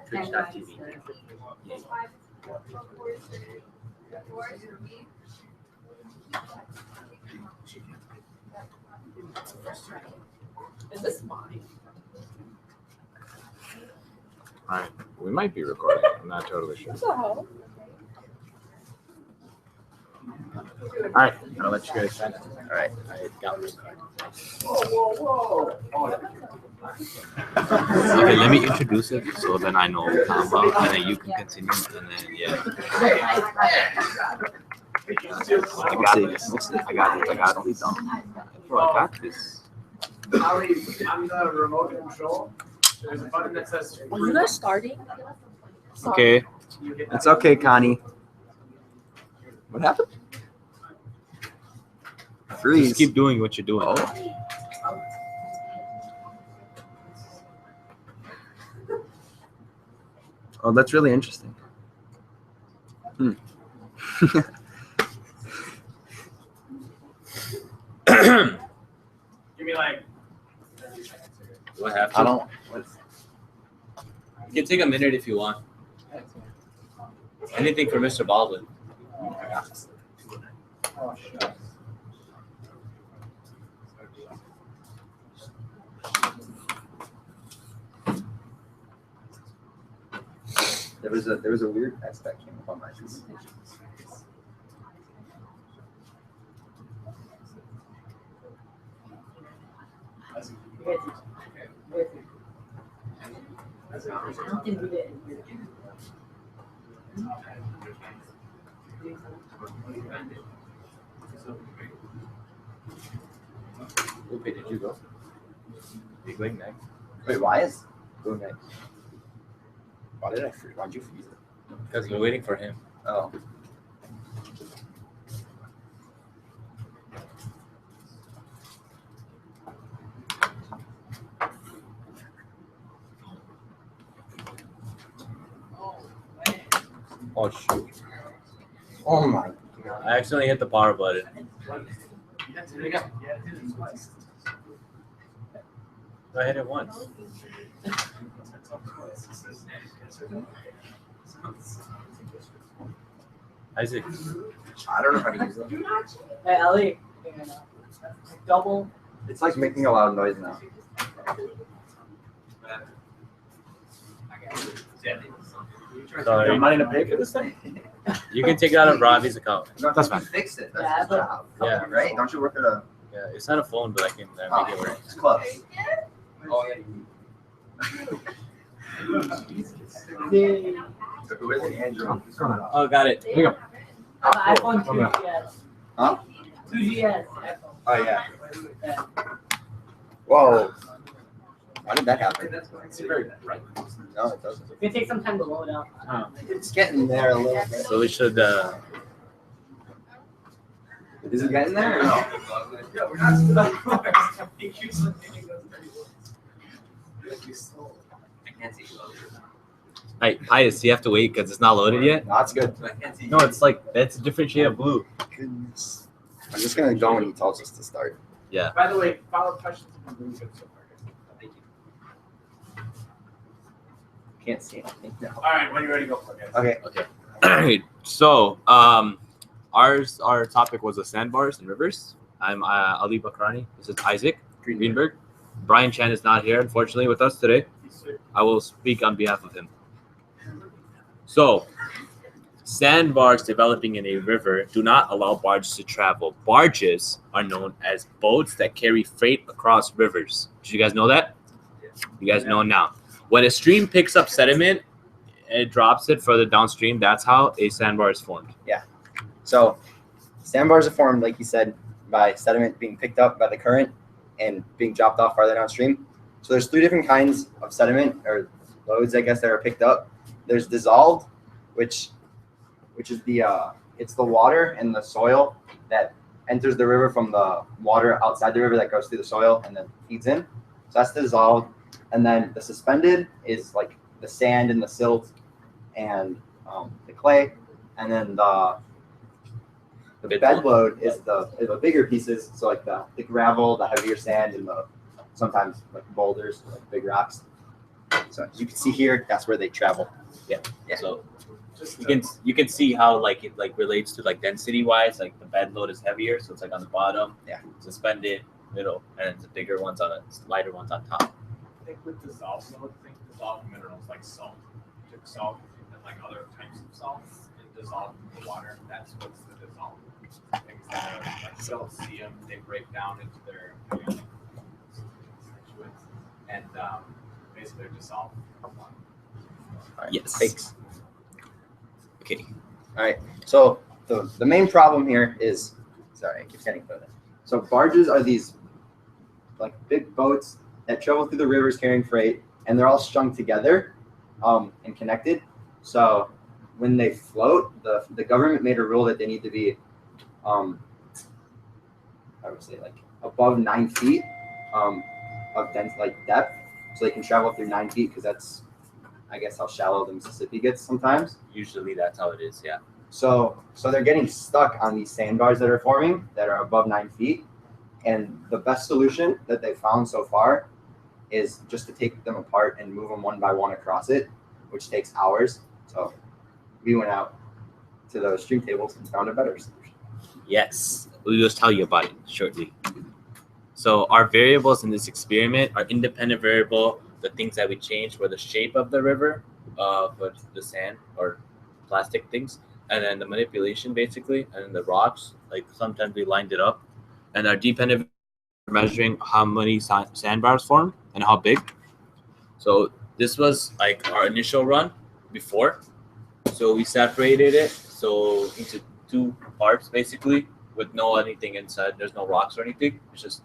Twitch.tv. Is this mine? All right, we might be recording. I'm not totally sure. What the hell? All right, I'll let you guys send it. All right, I got this card. Okay, let me introduce it so then I know what I'm talking about, and then you can continue, and then yeah. I got this. I got this. Bro, I got this. I'm the remote control. There's a button that says. Are you guys starting? Okay. It's okay, Connie. What happened? Freeze. Just keep doing what you're doing. Oh, that's really interesting. Give me like. What happened? I don't. You can take a minute if you want. Anything for Mr. Baldwin. Oh, shit. There was a weird text that came up on my presentation. Okay, did you go? Big leg neck. Wait, why is? Go neck. Why'd you freeze it? Because we're waiting for him. Oh. Oh shoot! Oh my. I accidentally hit the power button. I hit it once. Isaac. I don't know if I can use it. Hey, Ellie. Double. It's like making a loud noise now. Sorry. money to pay for this thing? You can take it out of Robbie's account. That's fine. Fixed it. That's Yeah, his job. Yeah. Right? Don't you work at a? Yeah, it's not a phone, but I can make it work. It's close. Oh, yeah. So who is it? Andrew. Oh, got it. Here you go. iPhone 2GS. Huh? 2GS. Oh yeah. Whoa. Why did that happen? No, it doesn't. It's gonna take some time to load up. It's getting there a little bit. So we should. Is it getting there or no? Yeah, we're not Pius, you have to wait because it's not loaded yet. No, that's good. No, it's like that's a different shade of blue. Goodness. I'm just gonna go when he tells us to start. Yeah. By the way, follow-up questions have been really good so far. Thank you. Can't see anything. No. All right, when you're ready, go for it, guys. Okay. Okay. All right. So, our topic was the sandbars and rivers. I'm Ali Bakrani. This is Isaac Greenberg. Brian Chan is not here, unfortunately, with us today. I will speak on behalf of him. So, sandbars developing in a river do not allow barges to travel. Barges are known as boats that carry freight across rivers. Did you guys know that? You guys know now. When a stream picks up sediment, it drops it further downstream. That's how a sandbar is formed. So, sandbars are formed, like you said, by sediment being picked up by the current and being dropped off farther downstream. So there's three different kinds of sediment or loads, I guess, that are picked up. There's dissolved, which is it's the water and the soil that enters the river from the water outside the river that goes through the soil and then feeds in. So that's the dissolved. And then the suspended is like the sand and the silt and the clay. And then the bed load is the bigger pieces. So like the gravel, the heavier sand, and the sometimes like boulders, like big rocks. So as you can see here, that's where they travel. Yeah. So Just you can see how like it like relates to like density wise, like the bed load is heavier, so it's like on the bottom, suspended, middle, and the bigger ones on the lighter ones on top. I think with dissolved milk, dissolved minerals like salt, took salt and like other types of salts and dissolved in the water. That's what's the dissolved. Things that are like you don't see them, they break down into their constituents and basically they're dissolved. All right. Yes. Fakes. Okay. All right. So the main problem here is, sorry, I keep getting further. So barges are these like big boats that travel through the rivers carrying freight, and they're all strung together and connected. So when they float, the government made a rule that they need to be, I would say like above 9 feet of depth, so they can travel through 9 feet, because that's, I guess, how shallow the Mississippi gets sometimes. Usually that's how it is. Yeah. So they're getting stuck on these sandbars that are forming that are above 9 feet. And the best solution that they found so far is just to take them apart and move them one by one across it, which takes hours. So we went out to those stream tables and found a better solution. Yes, we will tell you about it shortly. So our variables in this experiment are independent variable. The things that we changed were the shape of the river, but the sand or plastic things, and then the manipulation basically, and then the rocks. Like sometimes we lined it up, and our dependent measuring how many sandbars form and how big. So this was like our initial run before. So we separated it into 2 parts basically with no anything inside. There's no rocks or anything. It's just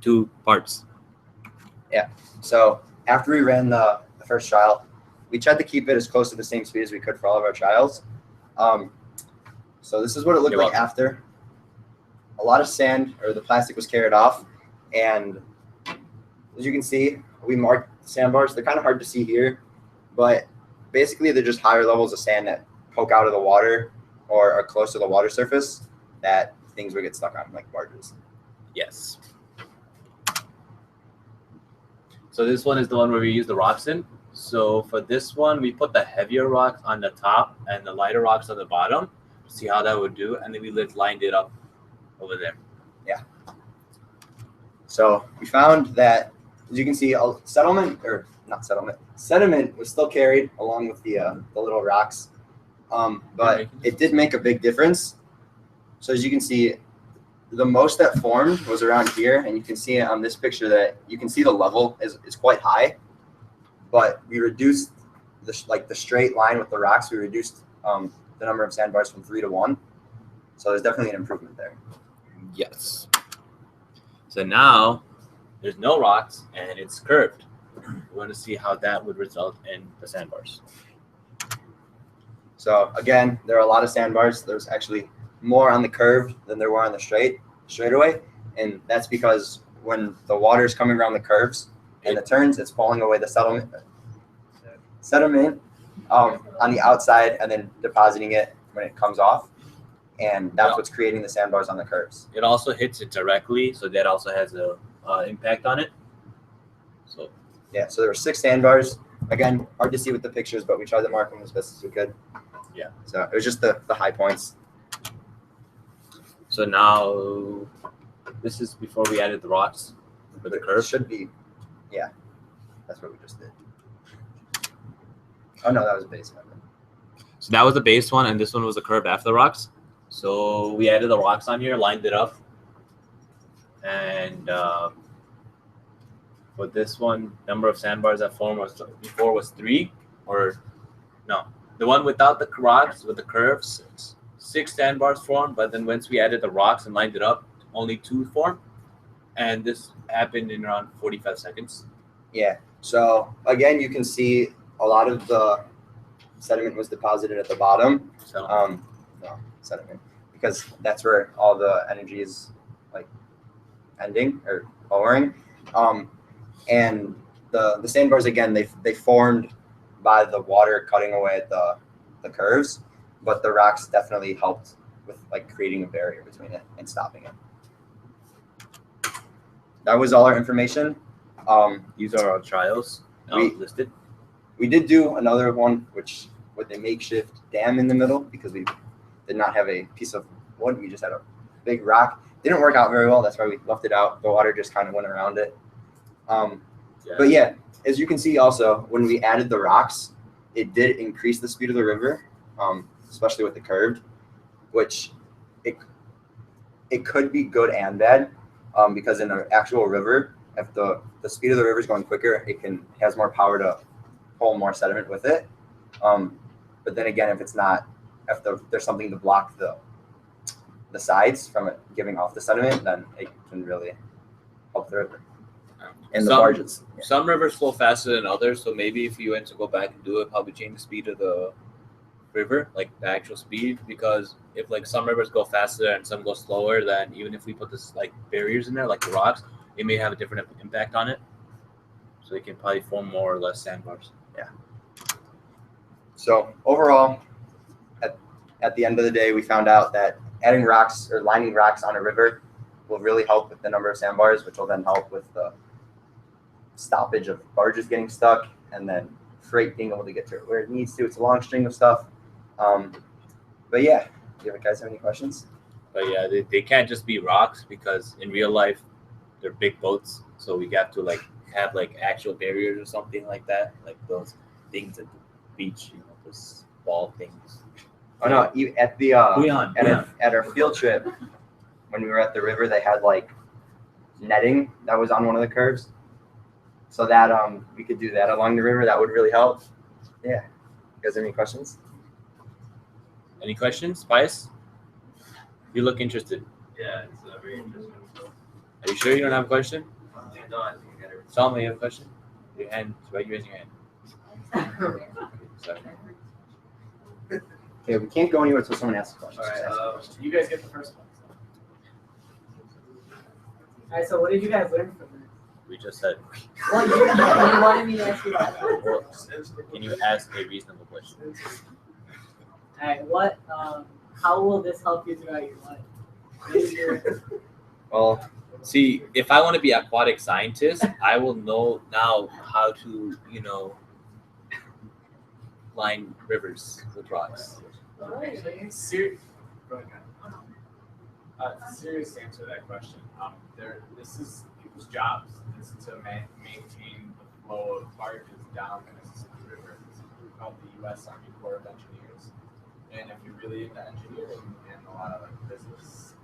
2 parts. So after we ran the first trial, we tried to keep it as close to the same speed as we could for all of our trials. So this is what it looked like after. A lot of sand, or the plastic, was carried off, and as you can see, we marked the sandbars. They're kind of hard to see here, but basically they're just higher levels of sand that poke out of the water or are close to the water surface that things would get stuck on, like barges. Yes. So this one is the one where we use the rocks in. So for this one, we put the heavier rocks on the top and the lighter rocks on the bottom. See how that would do, and then we lined it up over there. Yeah. So we found that, as you can see, sediment was still carried along with the little rocks, but it did make a big difference. So as you can see, the most that formed was around here, and you can see on this picture that you can see the level is quite high, but we reduced the straight line with the rocks. We reduced the number of sandbars from 3 to 1. So there's definitely an improvement there. Yes. So now there's no rocks and it's curved. We want to see how that would result in the sandbars. So again, there are a lot of sandbars. There's actually more on the curve than there were on the straightaway, and that's because when the water is coming around the curves and the turns, it's pulling away the sediment on the outside and then depositing it when it comes off, and that's what's creating the sandbars on the curves. It also hits it directly, so that also has a impact on it. So yeah, so there were 6 sandbars. Again, hard to see with the pictures, but we tried to mark them as best as we could. Yeah. So it was just the high points. So now this is before we added the rocks for the curve. Should be, yeah. That's what we just did. Oh no, that was base. So that was the base one, and this one was the curve after the rocks. So we added the rocks on here, lined it up, and for this one, number of sandbars that formed before was 3, or no, the one without the rocks with the curves, 6 sandbars formed. But then once we added the rocks and lined it up, only 2 formed, and this happened in around 45 seconds. Yeah. So again, you can see a lot of the sediment was deposited at the bottom. So Sediment, because that's where all the energy is like ending or lowering. And the sandbars, again, they formed by the water cutting away at the curves, but the rocks definitely helped with like creating a barrier between it and stopping it. That was all our information. these are our trials, listed. We did do another one, which with a makeshift dam in the middle because we did not have a piece of wood. We just had a big rock. Didn't work out very well. That's why we left it out. The water just kind of went around it. But yeah, as you can see also, when we added the rocks, it did increase the speed of the river, especially with the curved, which it could be good and bad because in an actual river, if the speed of the river is going quicker, has more power to pull more sediment with it. But then again, if there's something to block the sides from it giving off the sediment, then it can really help the river. And the barges. Yeah. Some rivers flow faster than others, so maybe if you went to go back and do it, probably change the speed of the river, like the actual speed, because if like some rivers go faster and some go slower, then even if we put this like barriers in there, like the rocks, it may have a different impact on it. So they can probably form more or less sandbars. Yeah. So overall, at the end of the day, we found out that adding rocks or lining rocks on a river will really help with the number of sandbars, which will then help with the stoppage of barges getting stuck and then freight being able to get to where it needs to. It's a long string of stuff. But yeah, do you guys have any questions? But yeah, they can't just be rocks because in real life, they're big boats. So we have to like have like actual barriers or something like that, like those things at the beach, those ball things. Oh no, at the at our field trip, when we were at the river, they had like netting that was on one of the curves, so that we could do that along the river. That would really help. Yeah. You guys have any questions? Any questions, Pius? You look interested. Yeah, it's very interesting. Are you sure you don't have a question? No, I think I got everything. Salma, you have a question? Your hand. Why are you raising your hand? Sorry. Okay, we can't go anywhere until someone asks a question. All right, you guys get the first one. Alright, so what did you guys learn from this? We just said. Well, you wanted me to ask you that. Well, can you ask a reasonable question? Alright, how will this help you throughout your life? What is your- Well, see, if I want to be an aquatic scientist, I will know now how to, line rivers with rocks. Serious answer to that question. This is people's jobs. This is to maintain the flow of barges down the Mississippi River. It's called the U.S. Army Corps of Engineers. And if you're really into engineering and a lot of like business,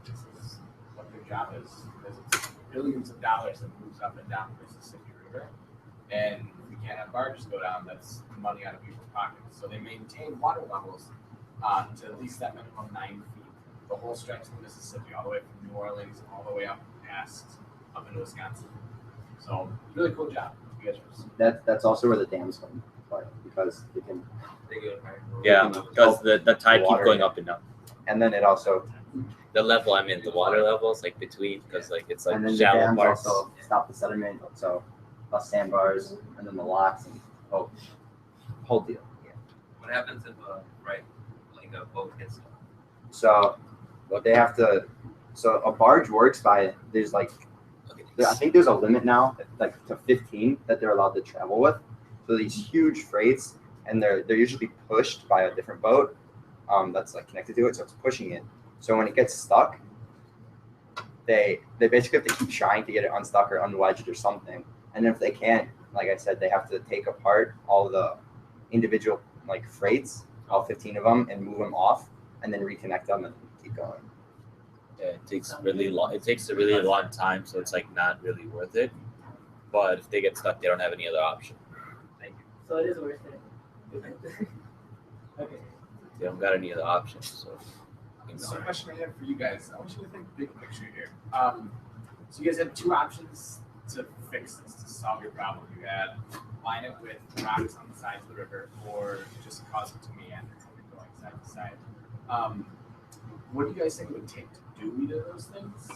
this is what their job is. Because it's billions of dollars that moves up and down the Mississippi River. And if we can't have barges go down, that's money out of people's pockets. So they maintain water levels to at least that minimum 9 feet. The whole stretch of the Mississippi, all the way from New Orleans, all the way up into Wisconsin. So really cool job. You guys that's also where the dams come into play because they can. Yeah, because the tide keeps water. going up and down. And then it also. The level I'm in, the water level is like between, because like it's like And then the shallow dams parts. also stop the sediment, so less sandbars, and then the locks and whole deal. Yeah. What happens if a boat gets stuck? So they have to. So a barge works by there's like I think there's a limit now, like to 15 that they're allowed to travel with. So these huge freights, and they're usually pushed by a different boat that's like connected to it, so it's pushing it. So when it gets stuck, they basically have to keep trying to get it unstuck or unwedged or something. And if they can't, like I said, they have to take apart all the individual like freights, all 15 of them, and move them off, and then reconnect them and keep going. Yeah, it takes really long. It takes a really long time, so it's like not really worth it. But if they get stuck, they don't have any other option. Thank you. So it is worth it. Okay. They don't got any other options. So. So, a question I have for you guys. I want you to think big picture here. So you guys had two options to fix this, to solve your problem. You had line it with rocks on the sides of the river, or just cause it to meander, going side to side. What do you guys think it would take to do either of those things?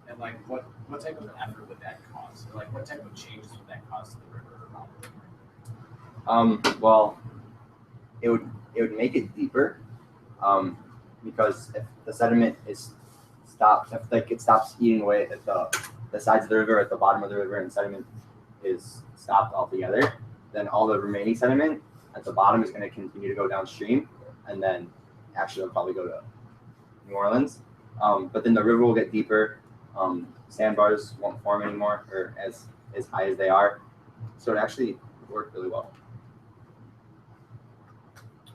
And like, what type of effort would that cause? Or like, what type of changes would that cause to the river around the river? Well, it would make it deeper. Because if the sediment is stopped, if like it stops eating away at the sides of the river, at the bottom of the river, and sediment is stopped altogether, then all the remaining sediment at the bottom is going to continue to go downstream, and then actually it'll probably go to New Orleans. But then the river will get deeper. Sandbars won't form anymore, or as high as they are. So it actually worked really well.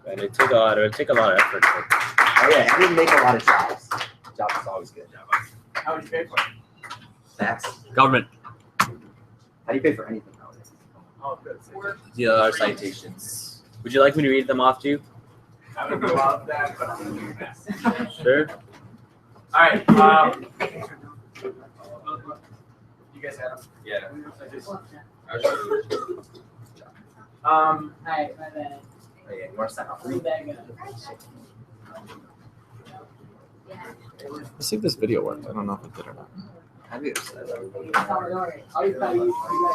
And it took a lot of effort. Oh yeah, and we make a lot of jobs. Jobs is always good. How would you pay for it? Tax. Government. How do you pay for anything nowadays? Oh, good. The other citations. Would you like me to read them off to you? I would love that, but I'm gonna do that. Sure. All right. You guys had them. Yeah. I just, Alright, my bad. Oh, yeah, you want to sign off for me? Read that again. Let's see if this video worked. I don't know if it did or not. Have you? Alright, I'll just tell you guys.